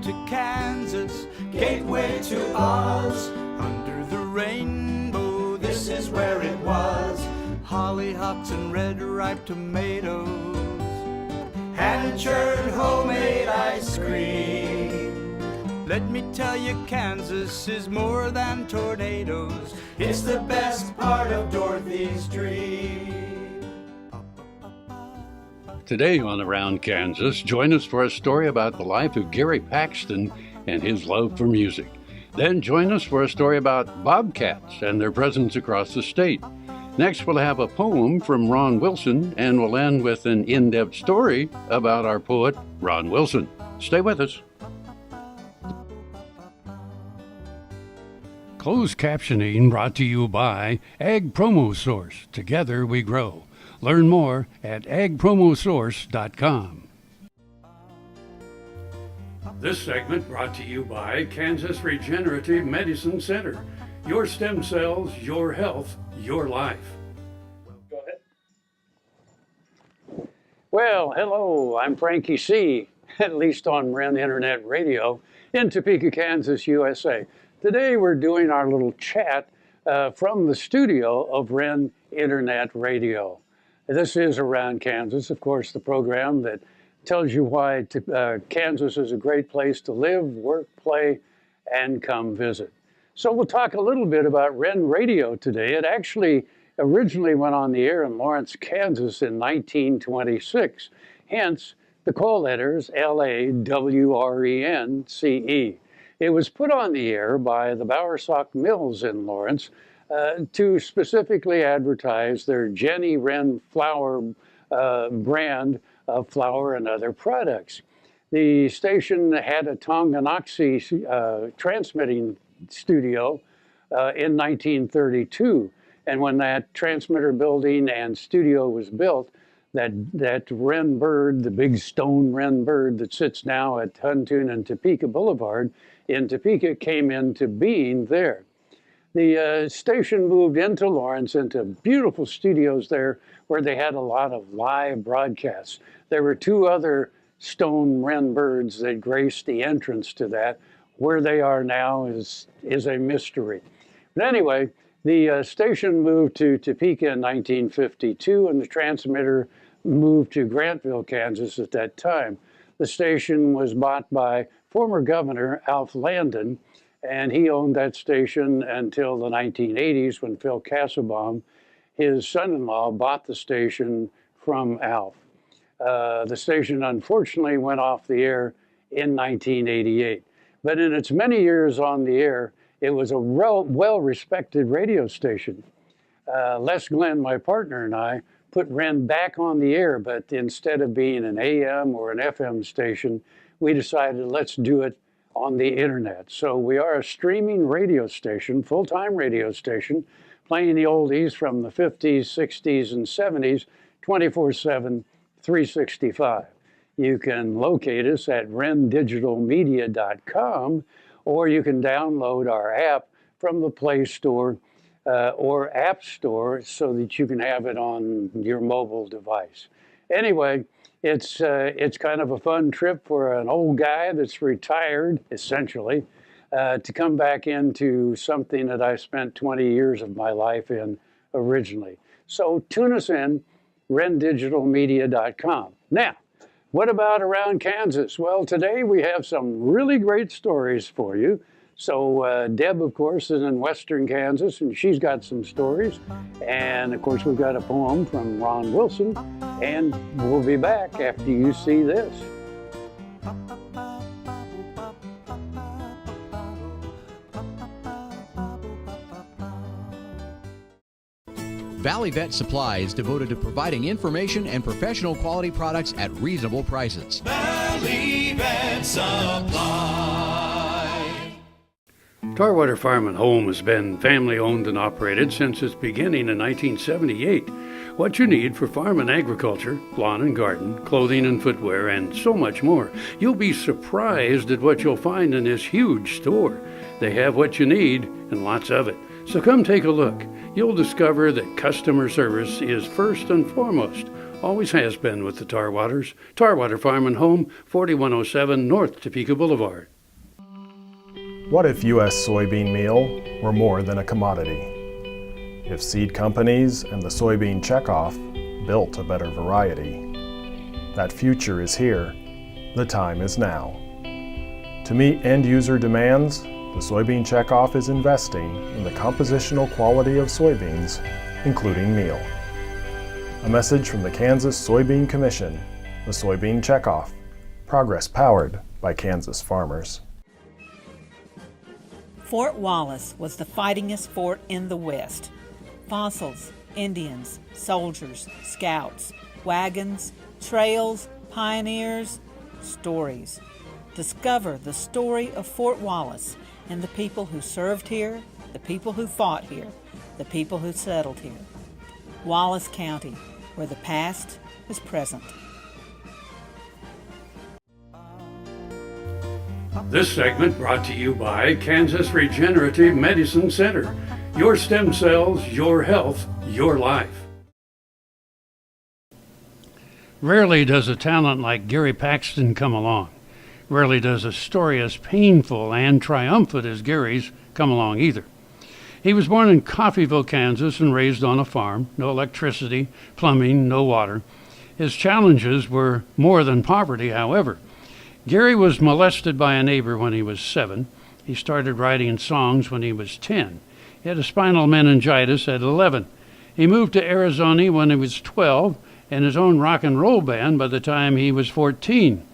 to Kansas, gateway to Oz. Under the rainbow, this is where it was. Hollyhocks and red ripe tomatoes, hand-churned homemade ice cream. Let me tell you, Kansas is more than tornadoes. It's the best part of Dorothy's dream. Today on Around Kansas, join us for a story about the life of Gary Paxton and his love for music. Then join us for a story about Bobcats and their presence across the state. Next, we'll have a poem from Ron Wilson, and we'll end with an in-depth story about our poet, Ron Wilson. Stay with us. Closed captioning brought to you by Ag Promo Source. Together we grow. Learn more at agpromosource.com. This segment brought to you by Kansas Regenerative Medicine Center. Your stem cells, your health, your life. Go ahead. Well, hello, I'm Frankie C., at least on Wren Internet Radio in Topeka, Kansas, USA. Today we're doing our little chat from the studio of Wren Internet Radio. This is Around Kansas, of course, the program that tells you why Kansas is a great place to live, work, play, and come visit. So we'll talk a little bit about Wren Radio today. It actually originally went on the air in Lawrence, Kansas in 1926, hence the call letters LAWRENCE. It was put on the air by the Bowersock Mills in Lawrence to specifically advertise their Jenny Wren flour brand of flour and other products. The station had a Tonganoxie transmitting studio in 1932, and when that transmitter building and studio was built, that wren bird, the big stone wren bird that sits now at Huntoon and Topeka Boulevard in Topeka, came into being there. The station moved into Lawrence, into beautiful studios there where they had a lot of live broadcasts. There were two other stone wren birds that graced the entrance to that. Where they are now is a mystery. But anyway, the station moved to Topeka in 1952, and the transmitter moved to Grantville, Kansas at that time. The station was bought by former Governor Alf Landon, and he owned that station until the 1980s when Phil Kassebaum, his son-in-law, bought the station from Alf. The station unfortunately went off the air in 1988. But in its many years on the air, it was a well-respected radio station. Les Glenn, my partner, and I put Wren back on the air, but instead of being an AM or an FM station, we decided let's do it on the internet. So we are a streaming radio station, full-time radio station, playing the oldies from the 50s, 60s, and 70s, 24/7, 365. You can locate us at wrendigitalmedia.com, or you can download our app from the Play Store or App Store so that you can have it on your mobile device. Anyway, it's kind of a fun trip for an old guy that's retired, essentially, to come back into something that I spent 20 years of my life in originally. So tune us in, wrendigitalmedia.com. Now, what about Around Kansas? Well, today we have some really great stories for you. So Deb, of course, is in western Kansas, and she's got some stories. And, of course, we've got a poem from Ron Wilson, and we'll be back after you see this. Valley Vet Supply is devoted to providing information and professional quality products at reasonable prices. Valley Vet Supply. Tarwater Farm and Home has been family owned and operated since its beginning in 1978. What you need for farm and agriculture, lawn and garden, clothing and footwear, and so much more. You'll be surprised at what you'll find in this huge store. They have what you need and lots of it. So come take a look. You'll discover that customer service is first and foremost. Always has been with the Tarwaters. Tarwater Farm and Home, 4107 North Topeka Boulevard. What if U.S. soybean meal were more than a commodity? If seed companies and the soybean checkoff built a better variety? That future is here. The time is now. To meet end-user demands, the soybean checkoff is investing in the compositional quality of soybeans, including meal. A message from the Kansas Soybean Commission, the Soybean Checkoff, progress powered by Kansas farmers. Fort Wallace was the fightingest fort in the West. Fossils, Indians, soldiers, scouts, wagons, trails, pioneers, stories. Discover the story of Fort Wallace and the people who served here, the people who fought here, the people who settled here. Wallace County, where the past is present. This segment brought to you by Kansas Regenerative Medicine Center. Your stem cells, your health, your life. Rarely does a talent like Gary Paxton come along. Rarely does a story as painful and triumphant as Gary's come along either. He was born in Coffeyville, Kansas, and raised on a farm. No electricity, plumbing, no water. His challenges were more than poverty, however. Gary was molested by a neighbor when he was 7. He started writing songs when he was 10. He had a spinal meningitis at 11. He moved to Arizona when he was 12 and his own rock and roll band by the time he was 14.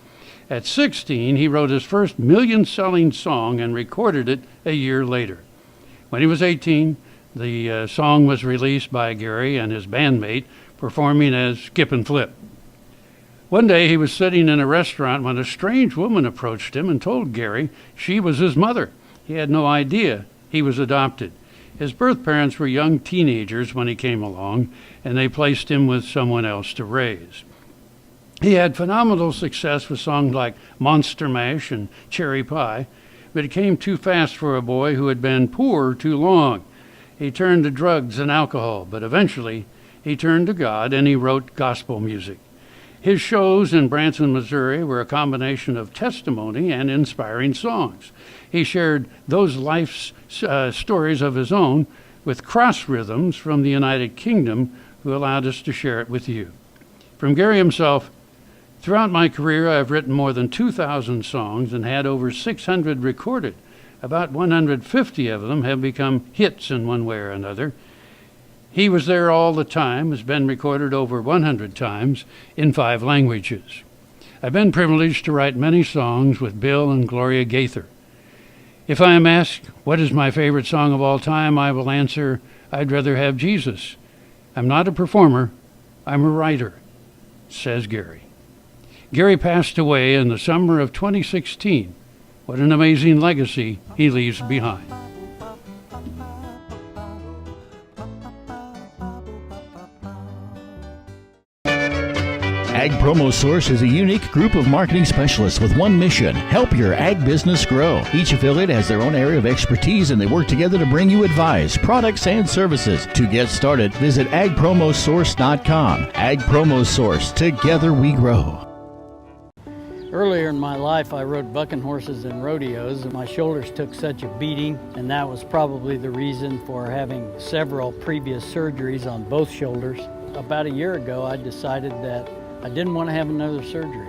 At 16, he wrote his first million-selling song and recorded it a year later. When he was 18, the song was released by Gary and his bandmate, performing as Skip and Flip. One day he was sitting in a restaurant when a strange woman approached him and told Gary she was his mother. He had no idea he was adopted. His birth parents were young teenagers when he came along, and they placed him with someone else to raise. He had phenomenal success with songs like Monster Mash and Cherry Pie, but it came too fast for a boy who had been poor too long. He turned to drugs and alcohol, but eventually he turned to God and he wrote gospel music. His shows in Branson, Missouri were a combination of testimony and inspiring songs. He shared those life stories of his own with cross rhythms from the United Kingdom, who allowed us to share it with you. From Gary himself, throughout my career, I've written more than 2,000 songs and had over 600 recorded. About 150 of them have become hits in one way or another. He Was There All the Time has been recorded over 100 times in 5 languages. I've been privileged to write many songs with Bill and Gloria Gaither. If I am asked what is my favorite song of all time, I will answer, I'd rather have Jesus. I'm not a performer, I'm a writer, says Gary. Gary passed away in the summer of 2016. What an amazing legacy he leaves behind. Ag Promo Source is a unique group of marketing specialists with one mission: help your ag business grow. Each affiliate has their own area of expertise, and they work together to bring you advice, products, and services. To get started, visit agpromosource.com. Ag Promo Source. Together we grow. Earlier in my life, I rode bucking horses and rodeos, and my shoulders took such a beating, and that was probably the reason for having several previous surgeries on both shoulders. About a year ago, I decided that I didn't want to have another surgery.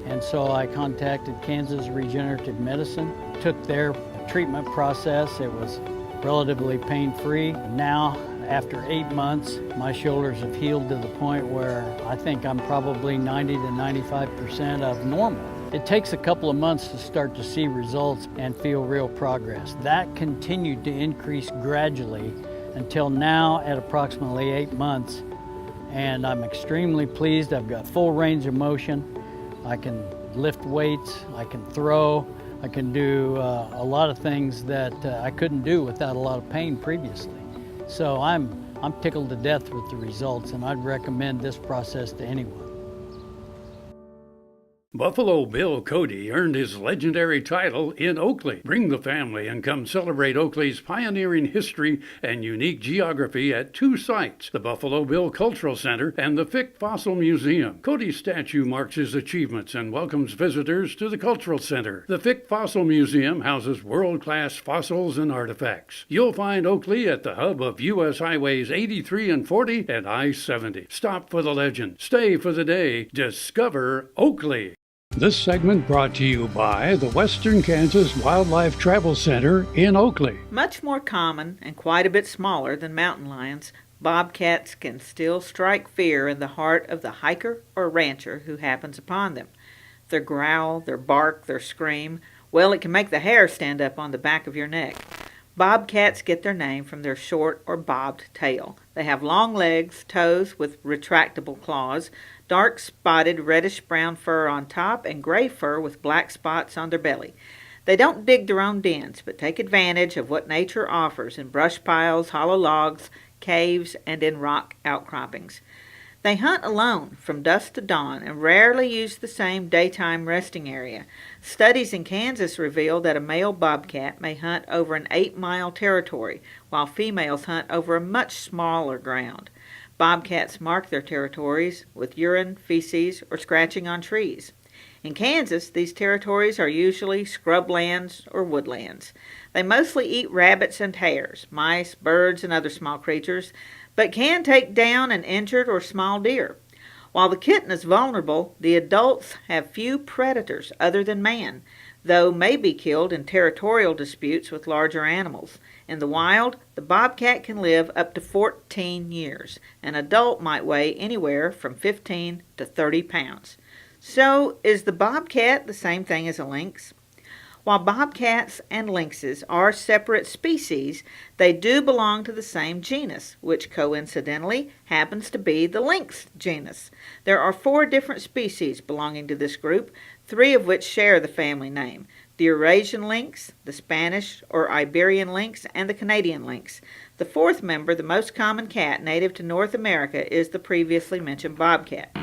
And so I contacted Kansas Regenerative Medicine, took their treatment process. It was relatively pain-free. Now, after 8 months, my shoulders have healed to the point where I think I'm probably 90 to 95% of normal. It takes a couple of months to start to see results and feel real progress. That continued to increase gradually until now at approximately 8 months. And I'm extremely pleased. I've got full range of motion. I can lift weights, I can throw, I can do a lot of things that I couldn't do without a lot of pain previously. So I'm tickled to death with the results, and I'd recommend this process to anyone. Buffalo Bill Cody earned his legendary title in Oakley. Bring the family and come celebrate Oakley's pioneering history and unique geography at two sites, the Buffalo Bill Cultural Center and the Fick Fossil Museum. Cody's statue marks his achievements and welcomes visitors to the Cultural Center. The Fick Fossil Museum houses world-class fossils and artifacts. You'll find Oakley at the hub of U.S. Highways 83 and 40 and I-70. Stop for the legend. Stay for the day. Discover Oakley. This segment brought to you by the Western Kansas Wildlife Travel Center in Oakley. Much more common and quite a bit smaller than mountain lions, bobcats can still strike fear in the heart of the hiker or rancher who happens upon them. Their growl, their bark, their scream, well, it can make the hair stand up on the back of your neck. Bobcats get their name from their short or bobbed tail. They have long legs, toes with retractable claws, dark spotted reddish-brown fur on top, and gray fur with black spots on their belly. They don't dig their own dens, but take advantage of what nature offers in brush piles, hollow logs, caves, and in rock outcroppings. They hunt alone from dusk to dawn and rarely use the same daytime resting area. Studies in Kansas reveal that a male bobcat may hunt over an 8-mile territory, while females hunt over a much smaller ground. Bobcats mark their territories with urine, feces, or scratching on trees. In Kansas, these territories are usually scrublands or woodlands. They mostly eat rabbits and hares, mice, birds, and other small creatures, but can take down an injured or small deer. While the kitten is vulnerable, the adults have few predators other than man, though may be killed in territorial disputes with larger animals. In the wild, the bobcat can live up to 14 years. An adult might weigh anywhere from 15 to 30 pounds. So, is the bobcat the same thing as a lynx? While bobcats and lynxes are separate species, they do belong to the same genus, which coincidentally happens to be the lynx genus. There are 4 different species belonging to this group, 3 of which share the family name: the Eurasian lynx, the Spanish or Iberian lynx, and the Canadian lynx. The 4th member, the most common cat native to North America, is the previously mentioned bobcat.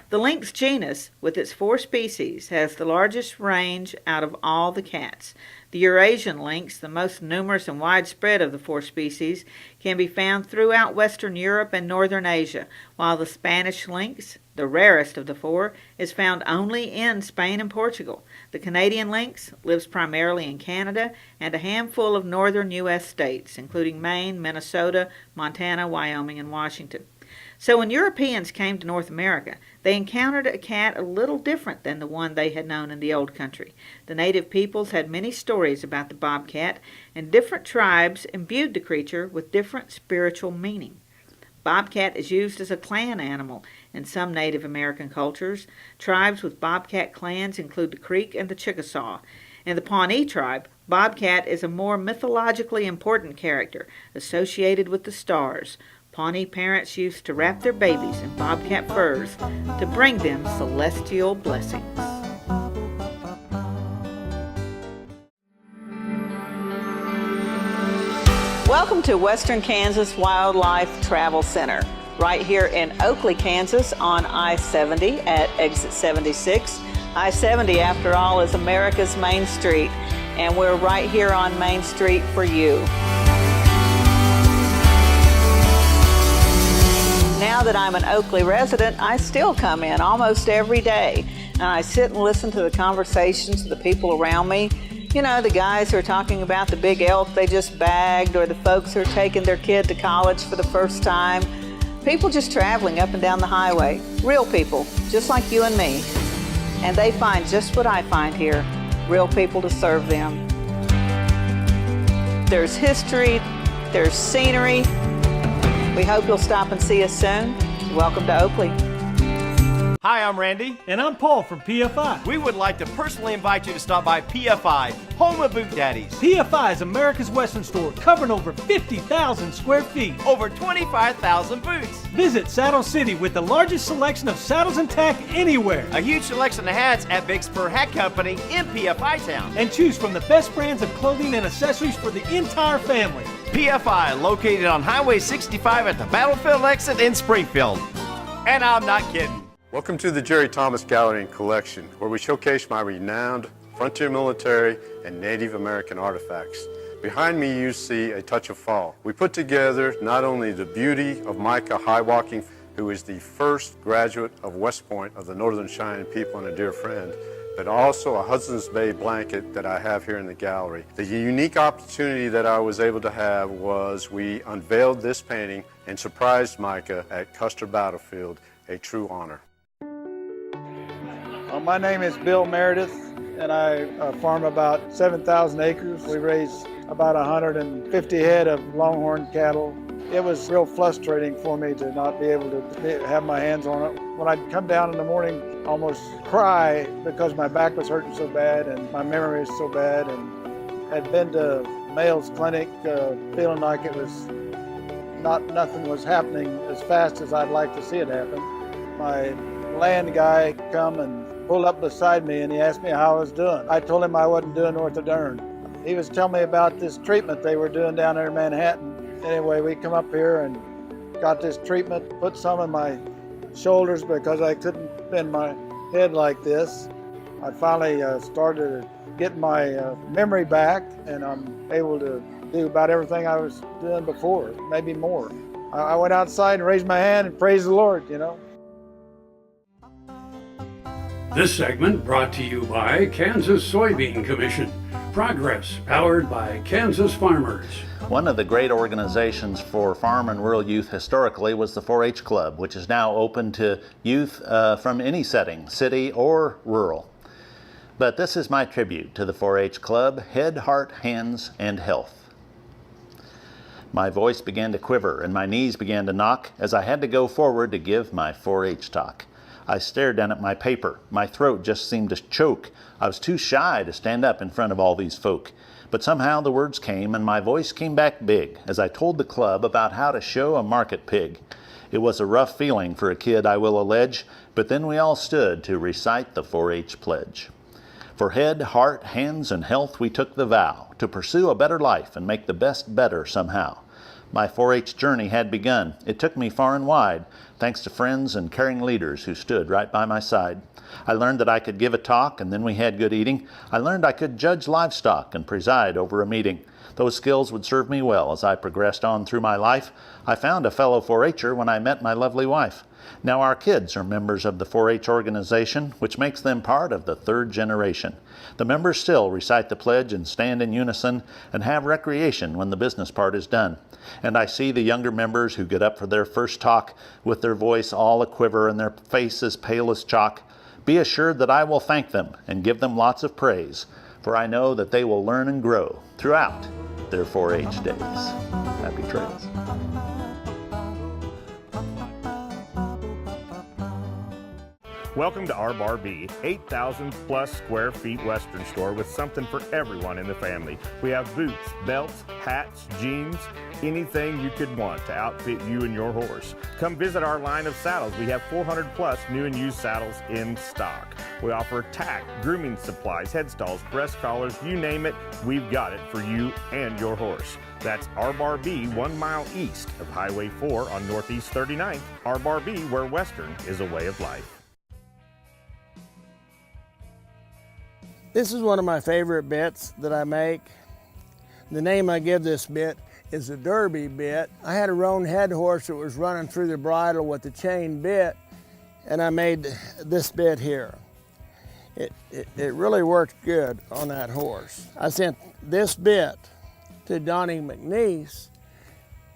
The lynx genus, with its 4 species, has the largest range out of all the cats. The Eurasian lynx, the most numerous and widespread of the 4 species, can be found throughout Western Europe and Northern Asia, while the Spanish lynx, the rarest of the 4, is found only in Spain and Portugal. The Canadian lynx lives primarily in Canada and a handful of northern U.S. states, including Maine, Minnesota, Montana, Wyoming, and Washington. So when Europeans came to North America, they encountered a cat a little different than the one they had known in the old country. The native peoples had many stories about the bobcat, and different tribes imbued the creature with different spiritual meaning. Bobcat is used as a clan animal in some Native American cultures. Tribes with bobcat clans include the Creek and the Chickasaw. In the Pawnee tribe, bobcat is a more mythologically important character associated with the stars. Pawnee parents used to wrap their babies in bobcat furs to bring them celestial blessings. Welcome to Western Kansas Wildlife Travel Center, right here in Oakley, Kansas on I-70 at exit 76. I-70, after all, is America's Main Street, and we're right here on Main Street for you. Now that I'm an Oakley resident, I still come in almost every day, and I sit and listen to the conversations of the people around me. You know, the guys who are talking about the big elk they just bagged, or the folks who are taking their kid to college for the first time. People just traveling up and down the highway. Real people, just like you and me. And they find just what I find here, real people to serve them. There's history, there's scenery. We hope you'll stop and see us soon. Welcome to Oakley. Hi, I'm Randy. And I'm Paul from PFI. We would like to personally invite you to stop by PFI, home of Boot Daddies. PFI is America's Western store, covering over 50,000 square feet. Over 25,000 boots. Visit Saddle City with the largest selection of saddles and tack anywhere. A huge selection of hats at Big Spur Hat Company in PFI Town. And choose from the best brands of clothing and accessories for the entire family. PFI, located on Highway 65 at the Battlefield exit in Springfield. And I'm not kidding. Welcome to the Jerry Thomas Gallery and Collection, where we showcase my renowned frontier military and Native American artifacts. Behind me you see a touch of fall. We put together not only the beauty of Micah Highwalking, who is the first graduate of West Point of the Northern Cheyenne people and a dear friend, but also a Hudson's Bay blanket that I have here in the gallery. The unique opportunity that I was able to have was we unveiled this painting and surprised Micah at Custer Battlefield, a true honor. My name is Bill Meredith, and I farm about 7,000 acres. We raise about 150 head of longhorn cattle. It was real frustrating for me to not be able to have my hands on it. When I'd come down in the morning, almost cry because my back was hurting so bad and my memory was so bad, and had been to Mayo's clinic feeling like it was nothing was happening as fast as I'd like to see it happen. My land guy come and pulled up beside me and he asked me how I was doing. I told him I wasn't doing worth a darn. He was telling me about this treatment they were doing down there in Manhattan. Anyway, we come up here and got this treatment, put some in my shoulders because I couldn't bend my head like this. I finally started getting my memory back, and I'm able to do about everything I was doing before, maybe more. I went outside and raised my hand and praised the Lord, you know. This segment brought to you by Kansas Soybean Commission. Progress powered by Kansas farmers. One of the great organizations for farm and rural youth historically was the 4-H Club, which is now open to youth from any setting, city or rural. But this is my tribute to the 4-H Club, Head, Heart, Hands, and Health. My voice began to quiver and my knees began to knock as I had to go forward to give my 4-H talk. I stared down at my paper. My throat just seemed to choke. I was too shy to stand up in front of all these folk. But somehow the words came and my voice came back big as I told the club about how to show a market pig. It was a rough feeling for a kid, I will allege, but then we all stood to recite the 4-H pledge. For head, heart, hands, and health we took the vow to pursue a better life and make the best better somehow. My 4-H journey had begun. It took me far and wide, thanks to friends and caring leaders who stood right by my side. I learned that I could give a talk, and then we had good eating. I learned I could judge livestock and preside over a meeting. Those skills would serve me well as I progressed on through my life. I found a fellow 4-H'er when I met my lovely wife. Now our kids are members of the 4-H organization, which makes them part of the third generation. The members still recite the pledge and stand in unison and have recreation when the business part is done. And I see the younger members who get up for their first talk with their voice all a-quiver and their faces pale as chalk. Be assured that I will thank them and give them lots of praise, for I know that they will learn and grow throughout their 4-H days. Happy trails. Welcome to our Bar B, 8,000 plus square feet Western store with something for everyone in the family. We have boots, belts, hats, jeans, anything you could want to outfit you and your horse. Come visit our line of saddles. We have 400 plus new and used saddles in stock. We offer tack, grooming supplies, head stalls, breast collars, you name it, we've got it for you and your horse. That's our Bar B, 1 mile east of Highway 4 on Northeast 39th. Our Bar B, where Western is a way of life. This is one of my favorite bits that I make. The name I give this bit is the Derby bit. I had a roan head horse that was running through the bridle with the chain bit, and I made this bit here. It really worked good on that horse. I sent this bit to Donnie McNeese,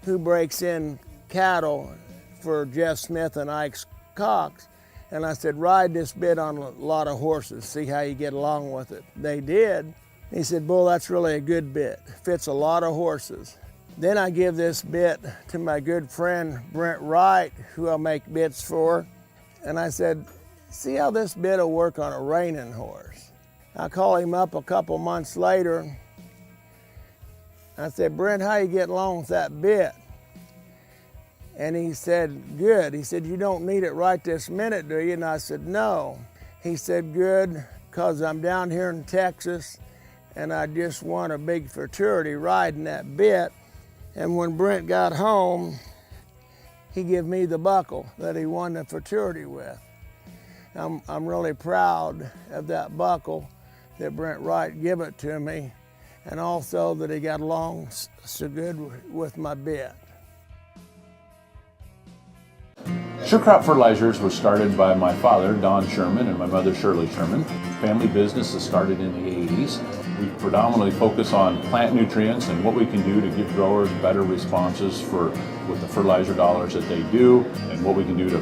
who breaks in cattle for Jeff Smith and Ike Cox. And I said, ride this bit on a lot of horses, see how you get along with it. They did. He said, Bull, that's really a good bit. Fits a lot of horses. Then I give this bit to my good friend, Brent Wright, who I make bits for. And I said, see how this bit will work on a reining horse. I call him up a couple months later. I said, Brent, how you getting along with that bit? And he said, good. He said, you don't need it right this minute, do you? And I said, no. He said, good, because I'm down here in Texas and I just won a big futurity riding that bit. And when Brent got home, he gave me the buckle that he won the futurity with. I'm really proud of that buckle that Brent Wright gave it to me, and also that he got along so good with my bit. SureCrop Fertilizers was started by my father, Don Sherman, and my mother, Shirley Sherman. Family business that started in the 80s. We predominantly focus on plant nutrients and what we can do to give growers better responses with the fertilizer dollars that they do, and what we can do to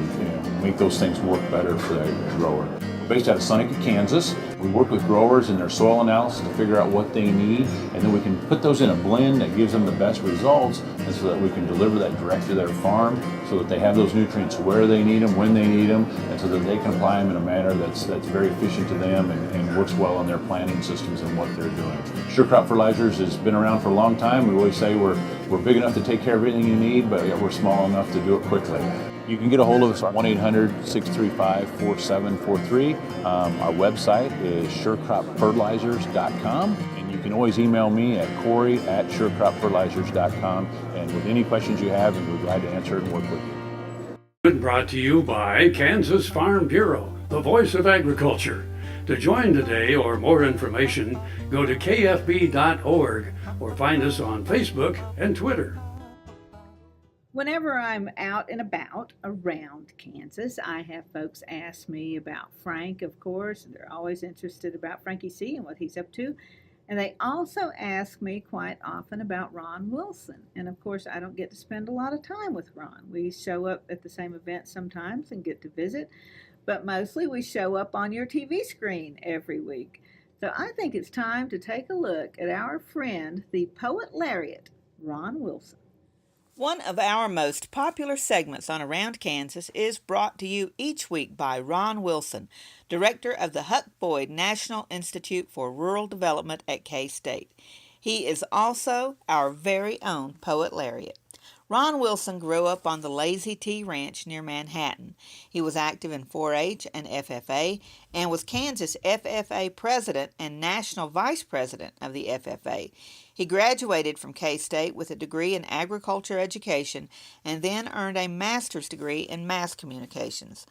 make those things work better for the grower. We're based out of Seneca, Kansas. We work with growers in their soil analysis to figure out what they need, and then we can put those in a blend that gives them the best results, and so that we can deliver that direct to their farm so that they have those nutrients where they need them, when they need them, and so that they can apply them in a manner that's very efficient to them and works well in their planting systems and what they're doing. SureCrop Fertilizers has been around for a long time. We always say we're big enough to take care of everything you need, but yet we're small enough to do it quickly. You can get a hold of us at 1-800-635-4743. Our website is surecropfertilizers.com, and you can always email me at Corey@surecropfertilizers.com, and with any questions you have, we're glad to answer it and work with you. Been brought to you by Kansas Farm Bureau, the voice of agriculture. To join today or more information, go to kfb.org or find us on Facebook and Twitter. Whenever I'm out and about around Kansas, I have folks ask me about Frank, of course. They're always interested about Frankie C. and what he's up to. And they also ask me quite often about Ron Wilson. And of course, I don't get to spend a lot of time with Ron. We show up at the same event sometimes and get to visit, but mostly we show up on your TV screen every week. So I think it's time to take a look at our friend, the poet laureate, Ron Wilson. One of our most popular segments on Around Kansas is brought to you each week by Ron Wilson, director of the Huck Boyd National Institute for Rural Development at K-State. He is also our very own poet laureate. Ron Wilson grew up on the Lazy T Ranch near Manhattan. He was active in 4-H and FFA and was Kansas FFA president and national vice president of the FFA. He graduated from K-State with a degree in agriculture education and then earned a master's degree in mass communications.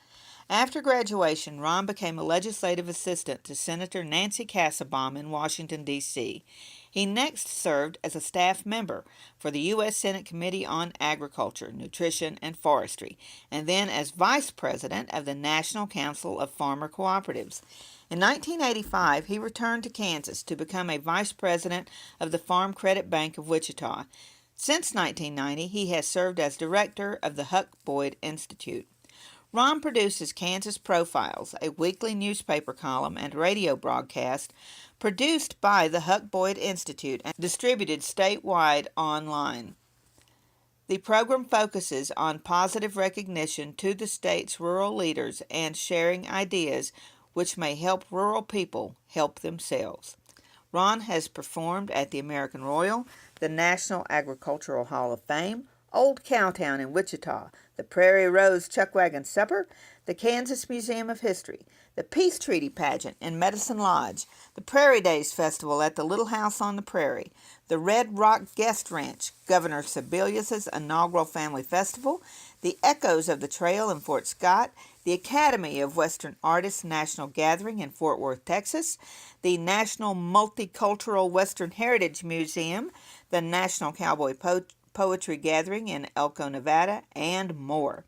After graduation, Ron became a legislative assistant to Senator Nancy Kassebaum in Washington, D.C. He next served as a staff member for the U.S. Senate Committee on Agriculture, Nutrition, and Forestry, and then as vice president of the National Council of Farmer Cooperatives. In 1985, he returned to Kansas to become a vice president of the Farm Credit Bank of Wichita. Since 1990, he has served as director of the Huck Boyd Institute. Ron produces Kansas Profiles, a weekly newspaper column and radio broadcast produced by the Huck Boyd Institute and distributed statewide online. The program focuses on positive recognition to the state's rural leaders and sharing ideas which may help rural people help themselves. Ron has performed at the American Royal, the National Agricultural Hall of Fame, Old Cowtown in Wichita, the Prairie Rose Chuckwagon Supper, the Kansas Museum of History, the Peace Treaty Pageant in Medicine Lodge, the Prairie Days Festival at the Little House on the Prairie, the Red Rock Guest Ranch, Governor Sebelius's inaugural family festival, the Echoes of the Trail in Fort Scott, the Academy of Western Artists National Gathering in Fort Worth, Texas, the National Multicultural Western Heritage Museum, the National Cowboy Poetry Gathering in Elko, Nevada, and more.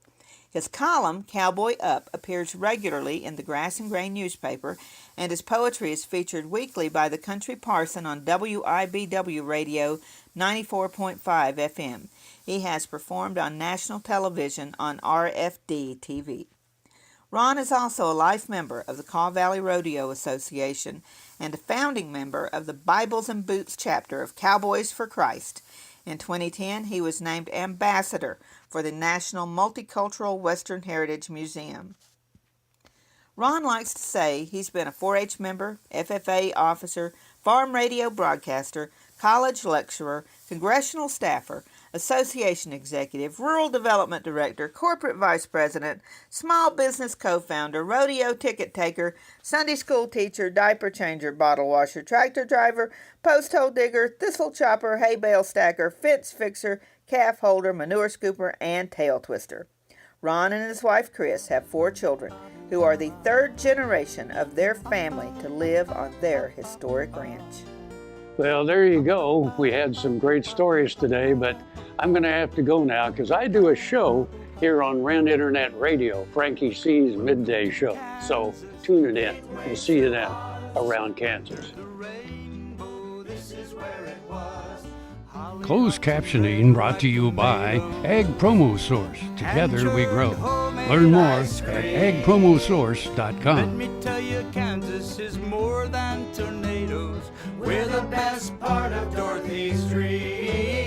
His column, Cowboy Up, appears regularly in the Grass and Grain newspaper, and his poetry is featured weekly by the Country Parson on WIBW Radio 94.5 FM. He has performed on national television on RFD TV. Ron is also a life member of the Kaw Valley Rodeo Association and a founding member of the Bibles and Boots chapter of Cowboys for Christ. In 2010, he was named ambassador for the National Multicultural Western Heritage Museum. Ron likes to say he's been a 4-H member, FFA officer, farm radio broadcaster, college lecturer, congressional staffer, association executive, rural development director, corporate vice president, small business co-founder, rodeo ticket taker, Sunday school teacher, diaper changer, bottle washer, tractor driver, post hole digger, thistle chopper, hay bale stacker, fence fixer, calf holder, manure scooper, and tail twister. Ron and his wife Chris have 4 children who are the 3rd generation of their family to live on their historic ranch. Well, there you go. We had some great stories today, but I'm going to have to go now because I do a show here on Ren Internet Radio, Frankie C's Midday Show. So tune it in. We'll see you then around Kansas. Closed captioning brought to you by Ag Promo Source. Together we grow. Learn more at agpromosource.com. Let me tell you, Kansas is more than tornadoes. We're the best part of Dorothy Street.